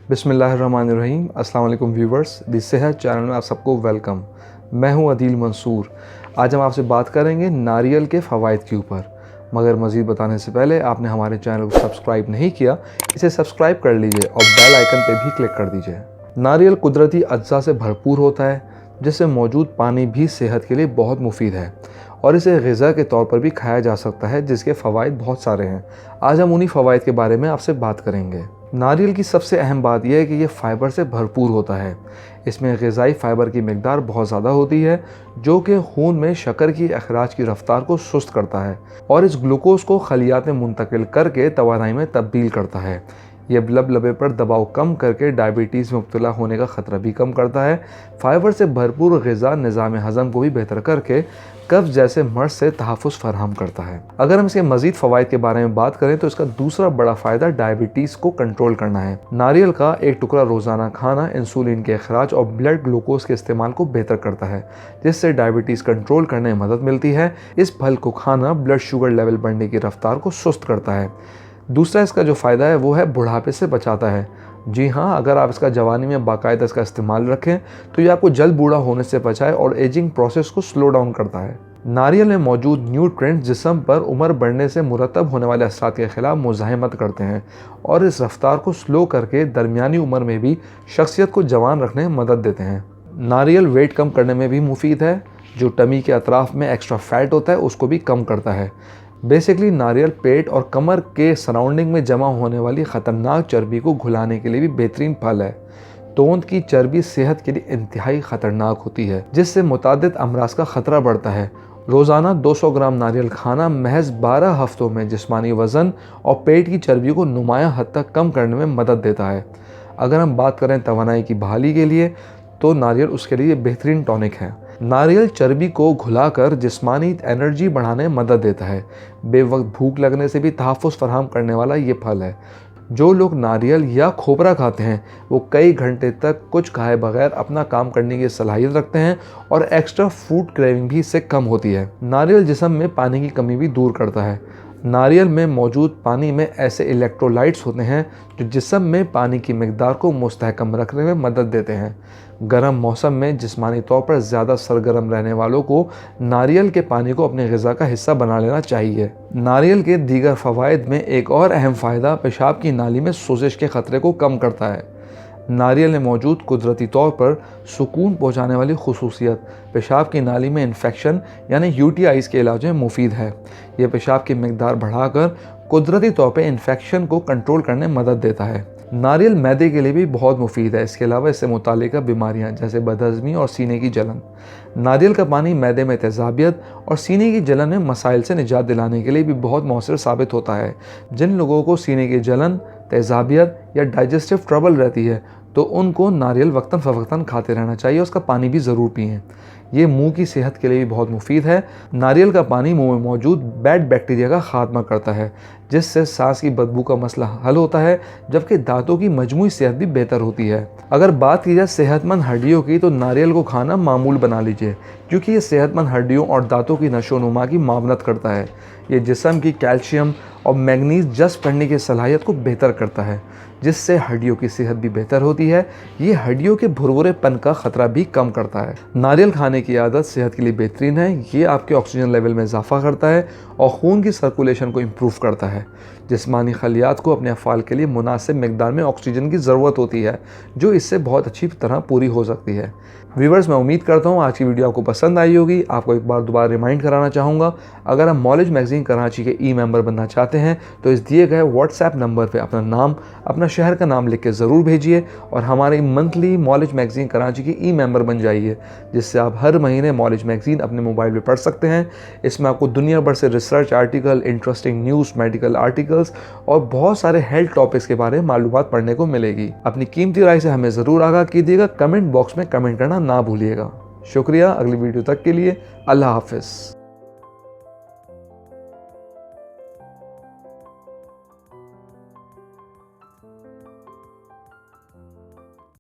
बिस्मिल्लाहिर्रहमानिर्रहीम। अस्सलाम वालेकुम व्यूवर्स, दी सेहत चैनल में आप सबको वेलकम। मैं हूं अदील मंसूर। आज हम आपसे बात करेंगे नारियल के फ़वाइद के ऊपर। मगर मज़ीद बताने से पहले आपने हमारे चैनल को सब्सक्राइब नहीं किया, इसे सब्सक्राइब कर लीजिए और बेल आइकन पे भी क्लिक कर दीजिए। नारियल कुदरती अज्जा से भरपूर होता है, जिससे मौजूद पानी भी सेहत के लिए बहुत मुफीद है और इसे ग़िज़ा के तौर पर भी खाया जा सकता है, जिसके फ़वाइद बहुत सारे हैं। आज हम उन्हीं फ़वाइद के बारे में आपसे बात करेंगे। नारियल की सबसे अहम बात यह है कि ये फ़ाइबर से भरपूर होता है। इसमें ग़िज़ाई फ़ाइबर की मिक़दार बहुत ज़्यादा होती है, जो कि खून में शक्कर की अखराज की रफ़्तार को सुस्त करता है और इस ग्लूकोज़ को खलियात में मुंतकिल करके तवानाई में तब्दील करता है। यह लबे पर दबाव कम करके डायबिटीज़ में मुब्तला होने का ख़तरा भी कम करता है। फ़ाइबर से भरपूर ग़िज़ा निज़ाम हज़म को भी बेहतर करके कब्ज़ जैसे मर्ज़ से तहफ़्फ़ुज़ फराहम करता है। अगर हम इसके मज़ीद फ़वाइद के बारे में बात करें तो इसका दूसरा बड़ा फ़ायदा डायबिटीज़ को कंट्रोल करना है। नारियल का एक टुकड़ा रोज़ाना खाना इंसुलिन के अखराज और ब्लड ग्लूकोज़ के इस्तेमाल को बेहतर करता है, जिससे डायबिटीज़ कंट्रोल करने में मदद मिलती है। इस फल को खाना ब्लड शुगर लेवल बढ़ने की रफ़्तार को सुस्त करता है। दूसरा इसका जो फ़ायदा है वो है बुढ़ापे से बचाता है। जी हाँ, अगर आप इसका जवानी में बाकायदा इसका इस्तेमाल रखें तो ये आपको जल्द बूढ़ा होने से बचाए और एजिंग प्रोसेस को स्लो डाउन करता है। नारियल में मौजूद न्यूट्रिएंट्स जिस्म पर उम्र बढ़ने से मुरतब होने वाले असरात के ख़िलाफ़ मुज़ाहमत करते हैं और इस रफ्तार को स्लो करके दरमियानी उम्र में भी शख्सियत को जवान रखने में मदद देते हैं। नारियल वेट कम करने में भी मुफीद है। जो टमी के अतराफ़ में एक्स्ट्रा फ़ैट होता है उसको भी कम करता है। बेसिकली नारियल पेट और कमर के सराउंडिंग में जमा होने वाली ख़तरनाक चर्बी को घुलाने के लिए भी बेहतरीन फल है। तोंद की चर्बी सेहत के लिए इंतहाई ख़तरनाक होती है, जिससे मुतादिद अमराज का ख़तरा बढ़ता है। रोज़ाना 200 ग्राम नारियल खाना महज 12 हफ्तों में जिस्मानी वज़न और पेट की चर्बी को नुमायाँ हद तक कम करने में मदद देता है। अगर हम बात करें तवानाई की बहाली के लिए तो नारियल उसके लिए बेहतरीन टॉनिक है। नारियल चर्बी को घुलाकर जिस्मानी एनर्जी बढ़ाने में मदद देता है। बेवक्त भूख लगने से भी तहफ़्फ़ुज़ फराहम करने वाला ये फल है। जो लोग नारियल या खोबरा खाते हैं वो कई घंटे तक कुछ खाए बगैर अपना काम करने की सलाहियत रखते हैं और एक्स्ट्रा फूड क्रेविंग भी इससे कम होती है। नारियल जिस्म में पानी की कमी भी दूर करता है। नारियल में मौजूद पानी में ऐसे इलेक्ट्रोलाइट्स होते हैं जो जिस्म में पानी की मिक़दार को मुस्तहकम रखने में मदद देते हैं। गर्म मौसम में जिस्मानी तौर पर ज़्यादा सरगर्म रहने वालों को नारियल के पानी को अपने ग़िज़ा का हिस्सा बना लेना चाहिए। नारियल के दीगर फ़वाइद में एक और अहम फ़ायदा पेशाब की नाली में सोजिश के ख़तरे को कम करता है। नारियल में मौजूद कुदरती तौर पर सुकून पहुँचाने वाली खुसूसियत पेशाब की नाली में इन्फेक्शन यानी UTIs के इलाज में मुफीद है। यह पेशाब की मिक़दार बढ़ाकर कुदरती तौर पर इन्फेक्शन को कंट्रोल करने में मदद देता है। नारियल मैदे के लिए भी बहुत मुफीद है। इसके अलावा इससे मुताल्लिक़ बीमारियां जैसे बदहज़मी और सीने की जलन। नारियल का पानी मैदे में तेज़ाबियत और सीने की जलन में मसाइल से निजात दिलाने के लिए भी बहुत मौसर साबित होता है। जिन लोगों को सीने की जलन, तेज़ाबियत या डाइजेस्टिव ट्रबल रहती है तो उनको नारियल वक्तन फ़वक्तन खाते रहना चाहिए। उसका पानी भी ज़रूर पिएँ। ये मुंह की सेहत के लिए भी बहुत मुफीद है। नारियल का पानी मुंह में मौजूद बैड बैक्टीरिया का ख़ात्मा करता है, जिससे सांस की बदबू का मसला हल होता है, जबकि दांतों की मजमूई सेहत भी बेहतर होती है। अगर बात की जाए सेहतमंद हड्डियों की तो नारियल को खाना मामूल बना लीजिए, क्योंकि ये सेहतमंद हड्डियों और दांतों की नशोनुमा की मावनत करता है। ये जिस्म की कैल्शियम और मैग्नीज जज़्ब करने की सलाहियत को बेहतर करता है, जिससे हड्डियों की सेहत भी बेहतर होती है। ये हड्डियों के भुरभुरेपन का ख़तरा भी कम करता है। नारियल खाने की आदत सेहत के लिए बेहतरीन है। ये आपके ऑक्सीजन लेवल में इजाफा करता है और खून की सर्कुलेशन को इम्प्रूव करता है। जिस्मानी खलियात को अपने अफ़ाल के लिए मुनासिब मिक़दार में ऑक्सीजन की ज़रूरत होती है, जो इससे बहुत अच्छी तरह पूरी हो सकती है। व्यूवर्स, मैं उम्मीद करता हूँ आज की वीडियो आपको पसंद आई होगी। आपको एक बार दोबारा रिमाइंड कराना चाहूँगा, अगर आप नॉलेज मैगज़ीन कराची के मेंबर बनना चाहते हैं तो इस दिए गए व्हाट्सएप नंबर पर अपना नाम, अपना शहर का नाम लिख के ज़रूर भेजिए और हमारी मंथली नॉलेज मैगज़ीन कराची की मेंबर बन जाइए, जिससे आप हर महीने नॉलेज मैगज़ीन अपने मोबाइल पर पढ़ सकते हैं। इसमें आपको दुनिया भर से research article, interesting news, medical articles और बहुत सारे हेल्थ टॉपिक्स के बारे में मालूमात पढ़ने को मिलेगी। अपनी कीमती राय से हमें ज़रूर आगाह कीजिएगा। कमेंट बॉक्स में कमेंट करना ना भूलिएगा। शुक्रिया। अगली वीडियो तक के लिए अल्लाह हाफ़िज़।